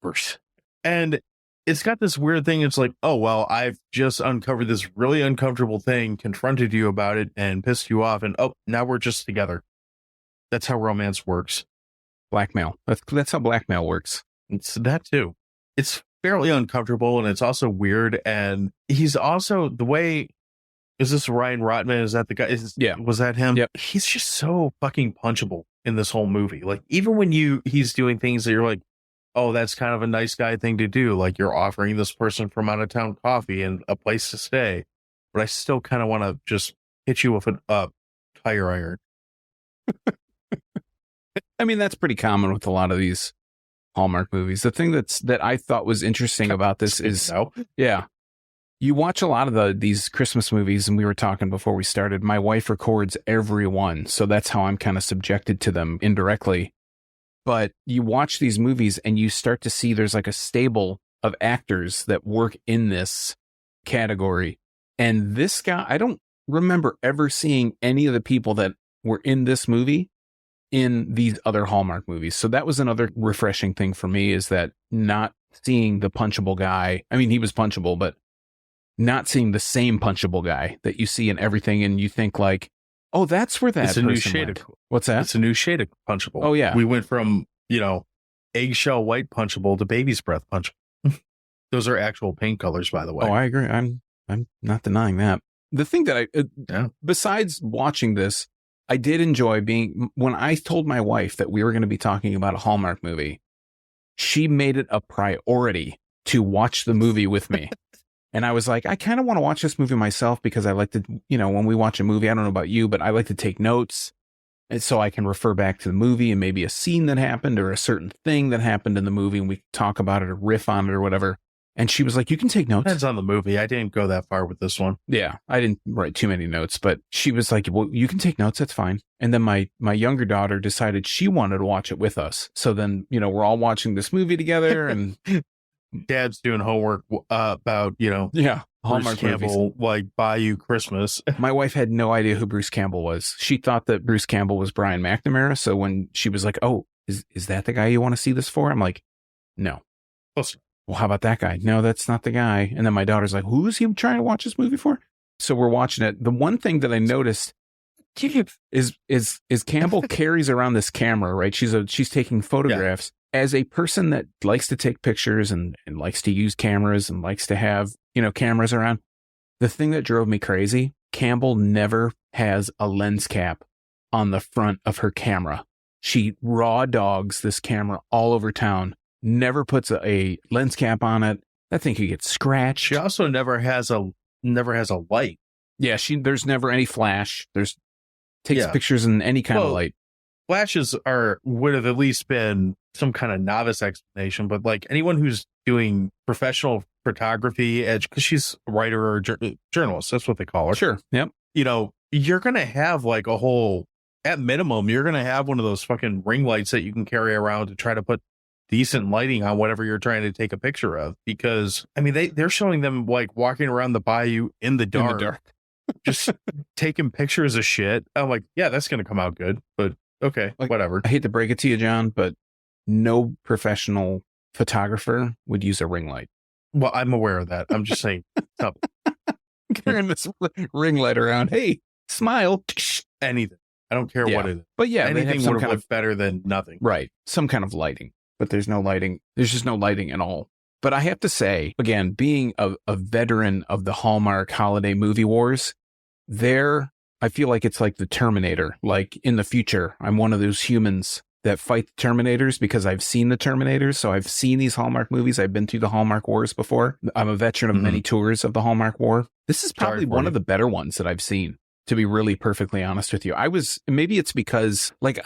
Bruce. And it's got this weird thing. It's like, oh, well, I've just uncovered this really uncomfortable thing, confronted you about it, and pissed you off. And oh, now we're just together. That's how romance works. Blackmail. That's how blackmail works. It's that too. It's fairly uncomfortable, and it's also weird. And he's also the way. Is this Ryan Rottman? Is that the guy? Yeah. Was that him? Yep. He's just so fucking punchable in this whole movie. Like, even when he's doing things that you're like, oh, that's kind of a nice guy thing to do. Like, you're offering this person from out of town coffee and a place to stay. But I still kind of want to just hit you with a tire iron. I mean, that's pretty common with a lot of these Hallmark movies. The thing that I thought was interesting about this is, yeah, you watch a lot of these Christmas movies, and we were talking before we started, my wife records every one. So that's how I'm kind of subjected to them indirectly. But you watch these movies and you start to see there's like a stable of actors that work in this category. And this guy, I don't remember ever seeing any of the people that were in this movie in these other Hallmark movies. So that was another refreshing thing for me, is that not seeing the punchable guy. I mean, he was punchable, but not seeing the same punchable guy that you see in everything. And you think like, oh, that's where that it's a new shade of, what's that? It's a new shade of punchable. Oh yeah. We went from, eggshell white punchable to baby's breath punchable. Those are actual paint colors, by the way. Oh, I agree. I'm not denying that. The thing that besides watching this, I did enjoy when I told my wife that we were going to be talking about a Hallmark movie, she made it a priority to watch the movie with me. And I was like, I kind of want to watch this movie myself, because I like to, when we watch a movie, I don't know about you, but I like to take notes. And so I can refer back to the movie and maybe a scene that happened or a certain thing that happened in the movie, and we talk about it or riff on it or whatever. And she was like, you can take notes. Depends on the movie. I didn't go that far with this one. Yeah, I didn't write too many notes, but she was like, well, you can take notes. That's fine. And then my younger daughter decided she wanted to watch it with us. So then, we're all watching this movie together, and Dad's doing homework about, Hallmark Campbell, like Bayou Christmas. My wife had no idea who Bruce Campbell was. She thought that Bruce Campbell was Brian McNamara. So when she was like, oh, is that the guy you want to see this for? I'm like, no. Well, how about that guy? No, that's not the guy. And then my daughter's like, who is he trying to watch this movie for? So we're watching it. The one thing that I noticed is Campbell carries around this camera, right? She's taking photographs. As a person that likes to take pictures and likes to use cameras and likes to have, cameras around, the thing that drove me crazy, Campbell never has a lens cap on the front of her camera. She raw dogs this camera all over town, never puts a lens cap on it. That thing could get scratched. She also never has a light. Yeah, there's never any flash. Takes pictures in any kind of light. Flashes would have at least been some kind of novice explanation, but like anyone who's doing professional photography, because she's a writer or journalist, that's what they call her. Sure. Yep. You're going to have like at minimum, you're going to have one of those fucking ring lights that you can carry around to try to put decent lighting on whatever you're trying to take a picture of. Because, I mean, they're showing them like walking around the bayou in the dark. Just taking pictures of shit. I'm like, yeah, that's going to come out good, but okay, whatever. I hate to break it to you, John, but no professional photographer would use a ring light. Well, I'm aware of that. I'm just saying. Carrying this ring light around. Hey, smile. Anything. I don't care what it is. But yeah, anything would have looked better than nothing. Right. Some kind of lighting. But there's no lighting. There's just no lighting at all. But I have to say, again, being a veteran of the Hallmark holiday movie wars, I feel like it's like the Terminator. Like in the future, I'm one of those humans that fight the Terminators because I've seen the Terminators. So I've seen these Hallmark movies. I've been through the Hallmark wars before. I'm a veteran of many tours of the Hallmark war. This is probably one of the better ones that I've seen, to be really perfectly honest with you. Maybe it's because like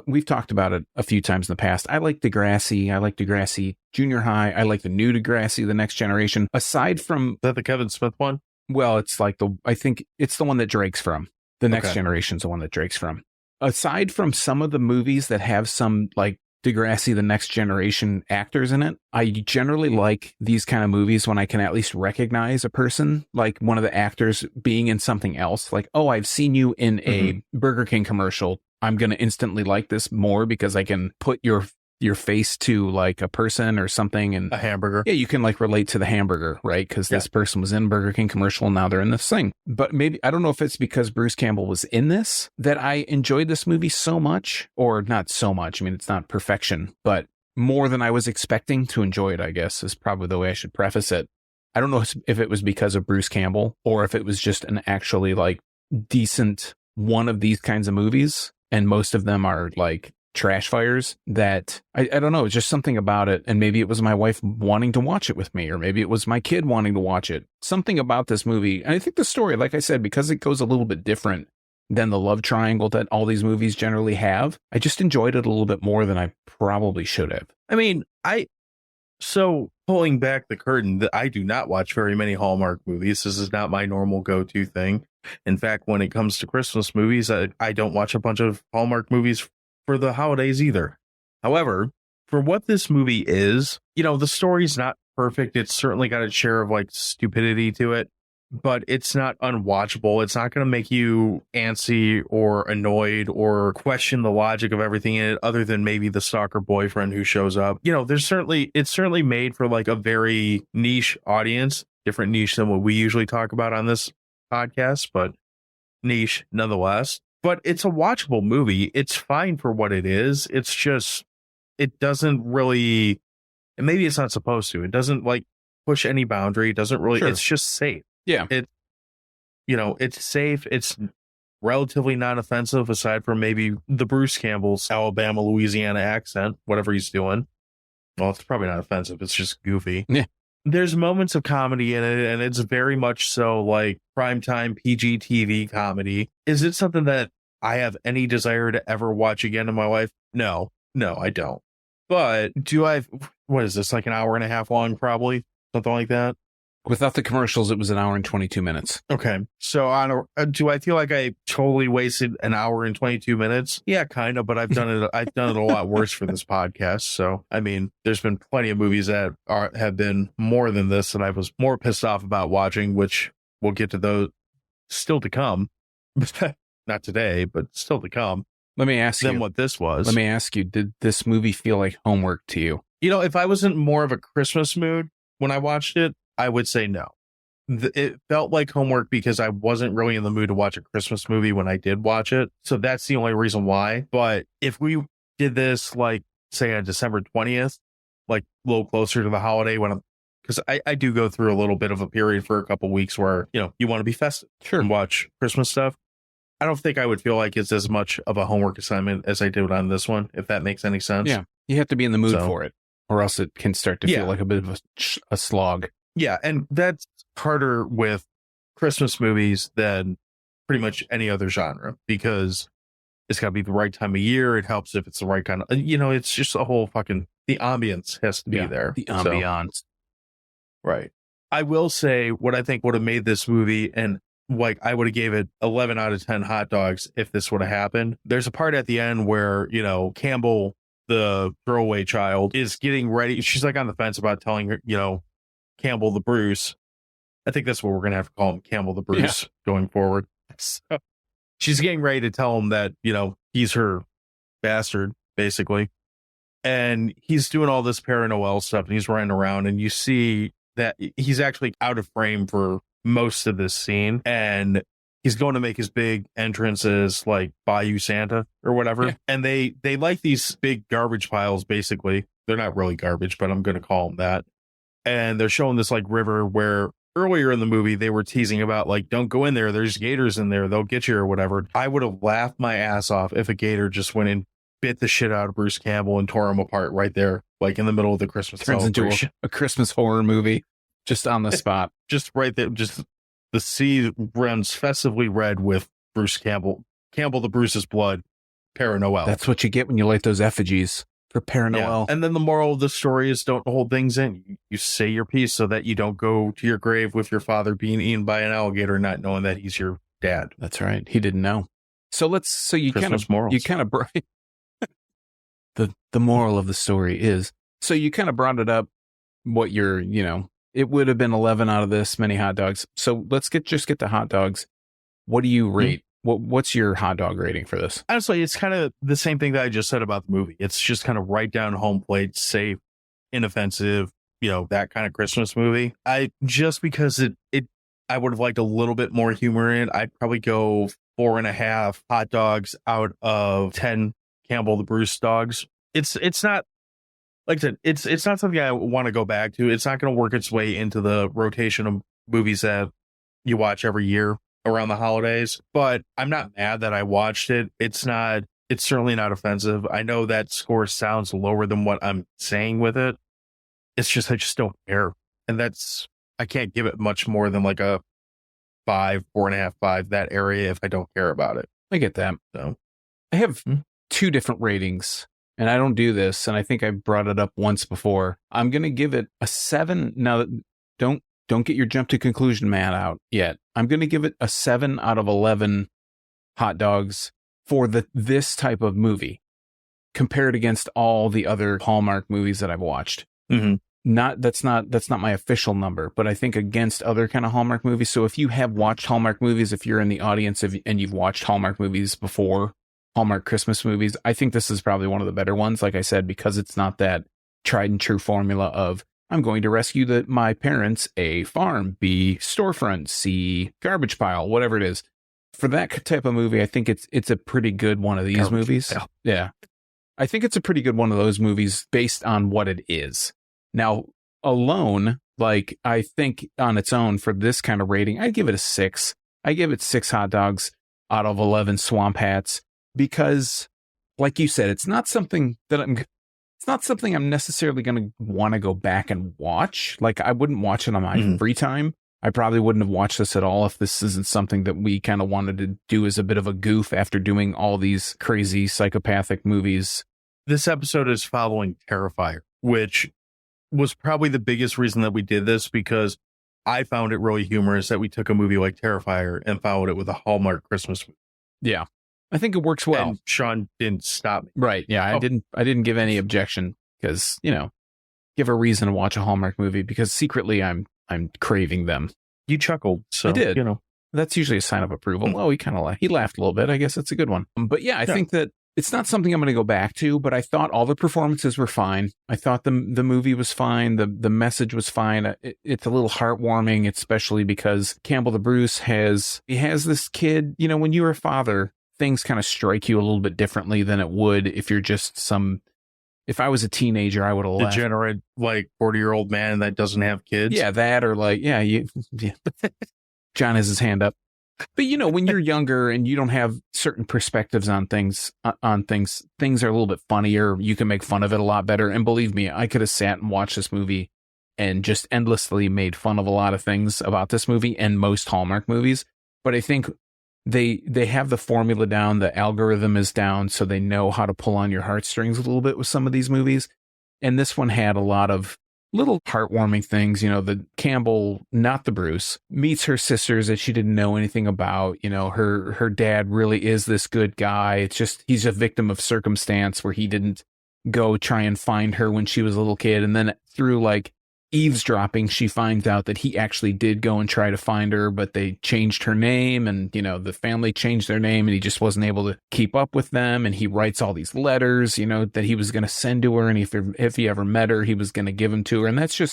we've talked about it a few times in the past. I like Degrassi. I like Degrassi Junior High. I like the new Degrassi, The Next Generation. Aside from... Is that the Kevin Smith one? Well, it's like I think it's the one that Drake's from. The Next Generation's the one that Drake's from. Aside from some of the movies that have some like Degrassi, The Next Generation actors in it, I generally like these kind of movies when I can at least recognize a person, like one of the actors being in something else. Like, oh, I've seen you in a Burger King commercial. I'm going to instantly like this more because I can put your your face to like a person or something, and a hamburger. Yeah, you can like relate to the hamburger, right? Because this person was in Burger King commercial and now they're in this thing. But maybe, I don't know if it's because Bruce Campbell was in this that I enjoyed this movie so much, or not so much. I mean, it's not perfection, but more than I was expecting to enjoy it, I guess, is probably the way I should preface it. I don't know if it was because of Bruce Campbell or if it was just an actually like decent one of these kinds of movies. And most of them are like trash fires that I don't know. It's just something about it. And maybe it was my wife wanting to watch it with me, or maybe it was my kid wanting to watch it. Something about this movie. And I think the story, like I said, because it goes a little bit different than the love triangle that all these movies generally have, I just enjoyed it a little bit more than I probably should have. I mean, so pulling back the curtain, I do not watch very many Hallmark movies. This is not my normal go-to thing. In fact, when it comes to Christmas movies, I don't watch a bunch of Hallmark movies for the holidays either. However, for what this movie is, the story's not perfect. It's certainly got a share of like stupidity to it, but it's not unwatchable. It's not going to make you antsy or annoyed or question the logic of everything in it, other than maybe the stalker boyfriend who shows up. It's certainly made for like a very niche audience, different niche than what we usually talk about on this podcast, but niche nonetheless. But it's a watchable movie. It's fine for what it is. It's just, it doesn't really, and maybe it's not supposed to. It doesn't like push any boundary. It doesn't really, It's just safe. Yeah. It's safe. It's relatively non-offensive aside from maybe the Bruce Campbell's Alabama, Louisiana accent, whatever he's doing. Well, it's probably not offensive. It's just goofy. Yeah. There's moments of comedy in it, and it's very much so like primetime PG TV comedy. Is it something that I have any desire to ever watch again in my life? No, I don't. But what is this, like an hour and a half long, probably? Something like that? Without the commercials, it was an hour and 22 minutes. Okay. So do I feel like I totally wasted an hour and 22 minutes? Yeah, kind of, but I've done it a lot worse for this podcast. So, I mean, there's been plenty of movies that have been more than this that I was more pissed off about watching, which we'll get to those still to come. Not today, but still to come. Let me ask you. What this was. Let me ask you, did this movie feel like homework to you? If I was in more of a Christmas mood when I watched it, I would say no. It felt like homework because I wasn't really in the mood to watch a Christmas movie when I did watch it. So that's the only reason why. But if we did this, like, say on December 20th, like a little closer to the holiday, because I do go through a little bit of a period for a couple weeks where, you want to be festive and watch Christmas stuff. I don't think I would feel like it's as much of a homework assignment as I did on this one, if that makes any sense. Yeah. You have to be in the mood for it, or else it can start to feel like a bit of a slog. Yeah, and that's harder with Christmas movies than pretty much any other genre, because it's got to be the right time of year. It helps if it's the right kind of, it's just a whole the ambience has to be there. The ambiance. So, right. I will say what I think would have made this movie, and like I would have gave it 11 out of 10 hot dogs if this would have happened. There's a part at the end where, Campbell, the throwaway child, is getting ready. She's like on the fence about telling her, Campbell the Bruce. I think that's what we're going to have to call him, Campbell the Bruce, going forward. So she's getting ready to tell him that, he's her bastard, basically. And he's doing all this Para-Noel stuff, and he's running around, and you see that he's actually out of frame for most of this scene. And he's going to make his big entrances like Bayou Santa or whatever. Yeah. And they like these big garbage piles, basically. They're not really garbage, but I'm going to call them that. And they're showing this like river where earlier in the movie they were teasing about like, don't go in there, there's gators in there, they'll get you or whatever. I would have laughed my ass off if a gator just went and bit the shit out of Bruce Campbell and tore him apart right there, like in the middle of the Christmas celebration. Turns into a Christmas horror movie just on the spot. Just right there, just the sea runs festively red with Bruce Campbell the Bruce's blood, Para-Noel. That's what you get when you light those effigies for Para-Noel. Yeah. And then the moral of the story is don't hold things in. You say your piece so that you don't go to your grave with your father being eaten by an alligator, not knowing that he's your dad. That's right. He didn't know. So you kind of the moral of the story is, so you kind of brought it up what you're, it would have been 11 out of this many hot dogs. So let's just get the hot dogs. What do you rate What's your hot dog rating for this? Honestly, it's kind of the same thing that I just said about the movie. It's just kind of right down home plate, safe, inoffensive, that kind of Christmas movie. Because I would have liked a little bit more humor in it. I'd probably go 4.5 hot dogs out of 10 Campbell the Bruce dogs. It's not, like I said, it's not something I want to go back to. It's not going to work its way into the rotation of movies that you watch every year around the holidays, but I'm not mad that I watched it. It's certainly not offensive. I know that score sounds lower than what I'm saying with it. It's just, I just don't care. And I can't give it much more than like a 5, 4.5, 5, that area if I don't care about it. I get that. So I have 2 different ratings, and I don't do this, and I think I brought it up once before. I'm going to give it a 7. Now, don't get your jump to conclusion man out yet. I'm going to give it a 7 out of 11 hot dogs for this type of movie compared against all the other Hallmark movies that I've watched. Mm-hmm. That's not my official number, but I think against other kind of Hallmark movies. So if you have watched Hallmark movies, if you're in the audience and you've watched Hallmark movies before, Hallmark Christmas movies, I think this is probably one of the better ones. Like I said, because it's not that tried and true formula of I'm going to rescue my parents, A, farm, B, storefront, C, garbage pile, whatever it is. For that type of movie, I think it's a pretty good one of these garbage movies. Pile. Yeah. I think it's a pretty good one of those movies based on what it is. Now, alone, like I think on its own for this kind of rating, I'd give it a 6. I give it 6 hot dogs out of 11 swamp hats because, like you said, it's not something I'm necessarily going to want to go back and watch. Like, I wouldn't watch it on my free time. I probably wouldn't have watched this at all if this isn't something that we kind of wanted to do as a bit of a goof after doing all these crazy psychopathic movies. This episode is following Terrifier, which was probably the biggest reason that we did this, because I found it really humorous that we took a movie like Terrifier and followed it with a Hallmark Christmas movie. Yeah. I think it works well. And Sean didn't stop me. Right. Yeah. I didn't give any objection because, give a reason to watch a Hallmark movie because secretly I'm craving them. You chuckled. So I did. That's usually a sign of approval. Oh, he laughed a little bit. I guess it's a good one. But yeah, I think that it's not something I'm going to go back to, but I thought all the performances were fine. I thought the movie was fine. The message was fine. It's a little heartwarming, especially because Campbell the Bruce has this kid, when you're a father, things kind of strike you a little bit differently than it would if you're just if I was a teenager, I would have left. Degenerate, 40-year-old man that doesn't have kids. Yeah, that or John has his hand up. But when you're younger and you don't have certain perspectives on things are a little bit funnier. You can make fun of it a lot better. And believe me, I could have sat and watched this movie and just endlessly made fun of a lot of things about this movie and most Hallmark movies. But I think they have the formula down, the algorithm is down, so they know how to pull on your heartstrings a little bit with some of these movies. And this one had a lot of little heartwarming things. The Campbell, not the Bruce, meets her sisters that she didn't know anything about. Her dad really is this good guy. It's just he's a victim of circumstance where he didn't go try and find her when she was a little kid. And then through eavesdropping, she finds out that he actually did go and try to find her, but they changed her name and, the family changed their name and he just wasn't able to keep up with them. And he writes all these letters, that he was going to send to her. And if he ever met her, he was going to give them to her. And that's a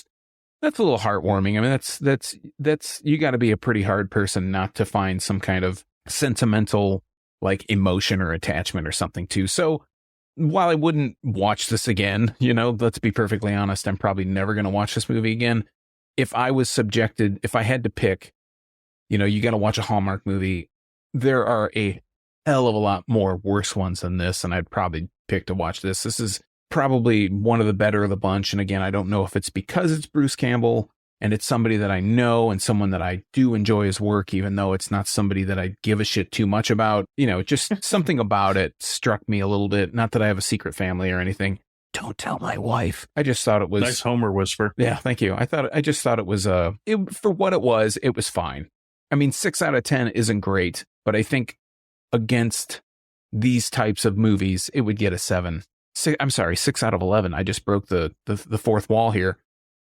little heartwarming. I mean, that's, you got to be a pretty hard person not to find some kind of sentimental, emotion or attachment or something too. So, while I wouldn't watch this again, let's be perfectly honest, I'm probably never going to watch this movie again. If I had to pick, you got to watch a Hallmark movie. There are a hell of a lot more worse ones than this, and I'd probably pick to watch this. This is probably one of the better of the bunch. And again, I don't know if it's because it's Bruce Campbell and it's somebody that I know and someone that I do enjoy his work, even though it's not somebody that I give a shit too much about. Just something about it struck me a little bit. Not that I have a secret family or anything. Don't tell my wife. I just thought it was nice Homer whisper. Yeah, thank you. I just thought it was for what it was fine. I mean, 6 out of 10 isn't great, but I think against these types of movies, it would get a 7. I'm sorry, 6 out of 11. I just broke the fourth wall here.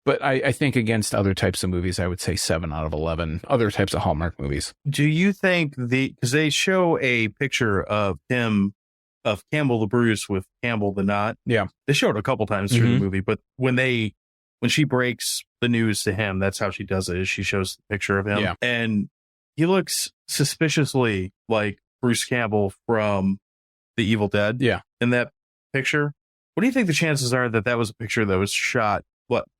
But I think against other types of movies, I would say 7 out of 11. Other types of Hallmark movies. Do you think because they show a picture of him, of Campbell the Bruce with Campbell the Knot? Yeah. They show it a couple times through the movie, but when she breaks the news to him, that's how she does it, is she shows the picture of him. Yeah. And he looks suspiciously like Bruce Campbell from The Evil Dead. Yeah. In that picture. What do you think the chances are that was a picture that was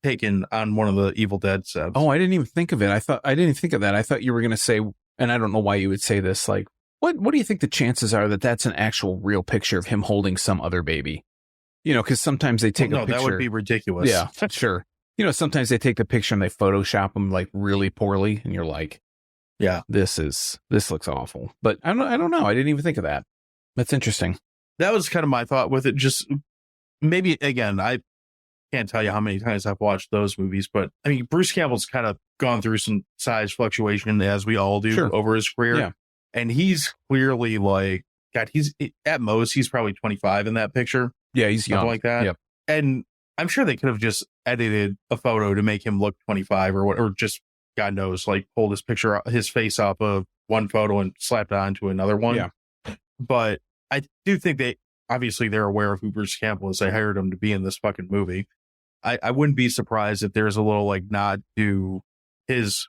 taken on one of the Evil Dead sets? Oh, I didn't even think of it. I didn't think of that. I thought you were going to say, and I don't know why you would say this, like, what do you think the chances are that that's an actual real picture of him holding some other baby? You know, because sometimes they take a picture. That would be ridiculous. Yeah, sure. You know, sometimes they take the picture and they Photoshop them like really poorly, and you're like, yeah, this looks awful. But I don't know. I didn't even think of that. That's interesting. That was kind of my thought with it. Just maybe, again, I can't tell you how many times I've watched those movies, but I mean, Bruce Campbell's kind of gone through some size fluctuation, as we all do, over his career. Yeah. And he's clearly like, God, he's at most, he's probably 25 in that picture. Yeah, he's young. Something like that. Yep. And I'm sure they could have just edited a photo to make him look 25 or just, God knows, like pulled his face off of one photo and slapped it onto another one. Yeah. But I do think they're aware of who Bruce Campbell is. They hired him to be in this fucking movie. I wouldn't be surprised if there's a little like nod to his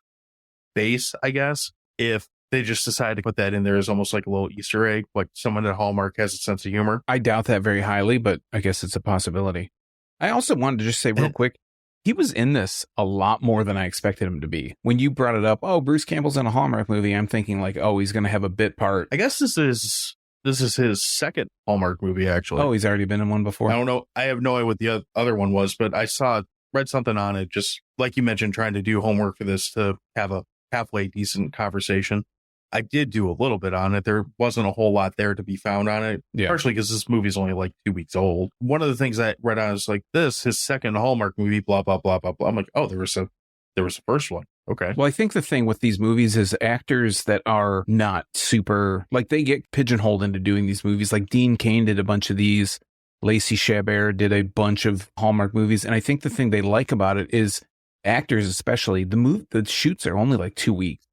face, I guess, if they just decided to put that in there as almost like a little Easter egg, like someone at Hallmark has a sense of humor. I doubt that very highly, but I guess it's a possibility. I also wanted to just say real quick, he was in this a lot more than I expected him to be. When you brought it up, oh, Bruce Campbell's in a Hallmark movie, I'm thinking like, oh, he's going to have a bit part. I guess this is his second Hallmark movie, actually. Oh, he's already been in one before? I don't know. I have no idea what the other one was, but I read something on it, just like you mentioned, trying to do homework for this to have a halfway decent conversation. I did do a little bit on it. There wasn't a whole lot there to be found on it, partially because this movie's only like 2 weeks old. One of the things I read on is like, his second Hallmark movie, blah, blah, blah, blah, blah. I'm like, oh, there was a first one. Okay. Well, I think the thing with these movies is actors that are not super, like they get pigeonholed into doing these movies. Like Dean Cain did a bunch of these. Lacey Chabert did a bunch of Hallmark movies. And I think the thing they like about it is actors, especially, the shoots are only like 2 weeks.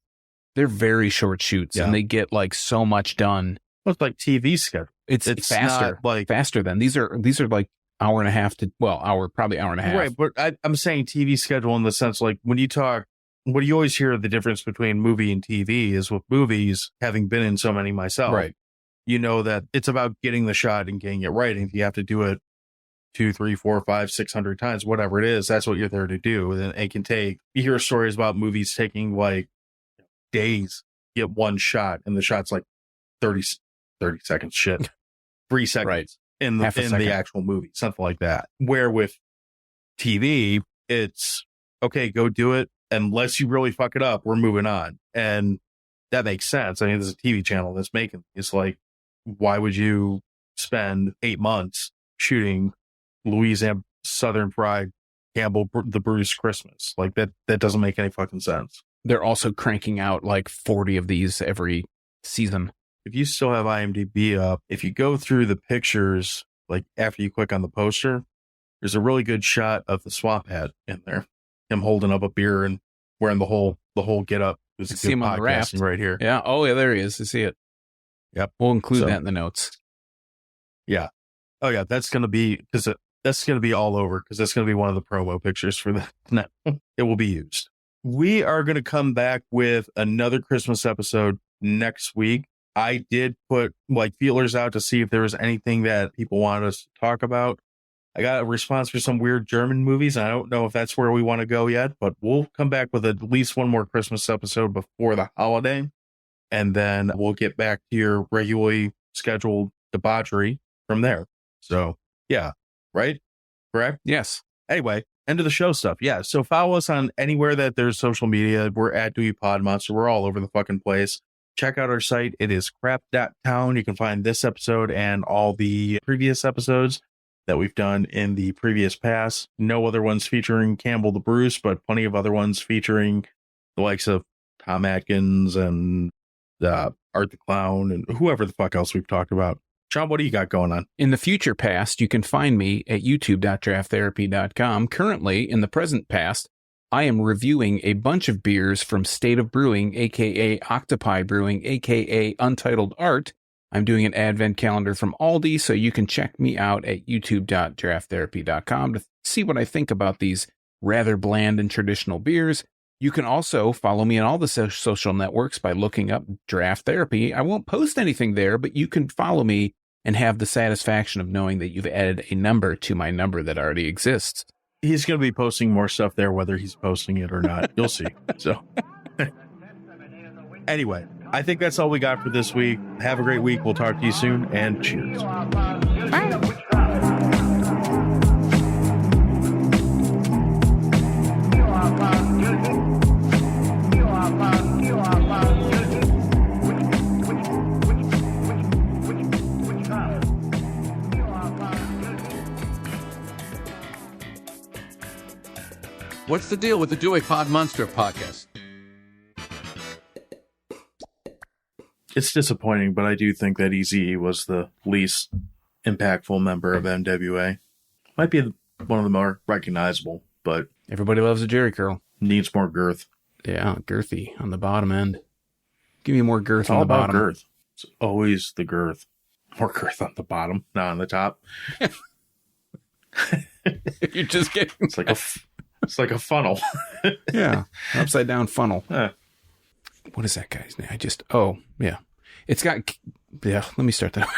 They're very short shoots and they get like so much done. Well, it's like TV schedule. It's faster, faster than these are like hour and a half probably hour and a half. Right. But I'm saying TV schedule in the sense, like when you talk, what you always hear the difference between movie and TV is with movies, having been in so many myself, right? You know that it's about getting the shot and getting it right. And if you have to do it 2, 3, 4, 5, 600 times, whatever it is, that's what you're there to do. And it can take, you hear stories about movies taking like days to get one shot, and the shot's like 30 seconds, 3 seconds right. in the actual movie, something like that. Where with TV, it's okay, go do it. Unless you really fuck it up, we're moving on. And that makes sense. I mean, there's a TV channel that's making it's like, why would you spend 8 months shooting Louisiana Southern Fried Campbell the Bruce Christmas? Like that doesn't make any fucking sense. They're also cranking out like 40 of these every season. If you still have IMDb up, if you go through the pictures, like after you click on the poster, there's a really good shot of the swamp hat in there. Him holding up a beer and wearing the whole get up. There's a see him on the raft right here. Yeah. Oh yeah, there he is. I see it. Yep. We'll include that in the notes. Yeah. Oh yeah, that's gonna be all over because that's gonna be one of the promo pictures for the. No, it will be used. We are gonna come back with another Christmas episode next week. I did put like feelers out to see if there was anything that people wanted us to talk about. I got a response for some weird German movies. I don't know if that's where we want to go yet, but we'll come back with at least one more Christmas episode before the holiday. And then we'll get back to your regularly scheduled debauchery from there. So, yeah. Right? Correct? Yes. Anyway, end of the show stuff. Yeah. So follow us on anywhere that there's social media. We're at Dewey Pod Monster. We're all over the fucking place. Check out our site. It is crap.town. You can find this episode and all the previous episodes that we've done in the previous past. No other ones featuring Campbell the Bruce, but plenty of other ones featuring the likes of Tom Atkins and Art the Clown and whoever the fuck else we've talked about. Sean, what do you got going on? In the future past, you can find me at youtube.drafttherapy.com. Currently, in the present past, I am reviewing a bunch of beers from State of Brewing, a.k.a. Octopi Brewing, a.k.a. Untitled Art. I'm doing an advent calendar from Aldi, so you can check me out at youtube.drafttherapy.com to see what I think about these rather bland and traditional beers. You can also follow me on all the social networks by looking up Draft Therapy. I won't post anything there, but you can follow me and have the satisfaction of knowing that you've added a number to my number that already exists. He's going to be posting more stuff there, whether he's posting it or not. You'll see. So, anyway, I think that's all we got for this week. Have a great week. We'll talk to you soon, and cheers. Bye. What's the deal with the Dewey Pod Monster podcast? It's disappointing, but I do think that Eazy was the least impactful member of NWA. Might be one of the more recognizable, but everybody loves a Jerry curl. Needs more girth. Yeah, girthy on the bottom end. Give me more girth on the bottom. Girth. It's always the girth. More girth on the bottom, not on the top. You're just getting. It's like a funnel. Yeah, upside down funnel. What is that guy's name? Yeah. It's got. Yeah, let me start that.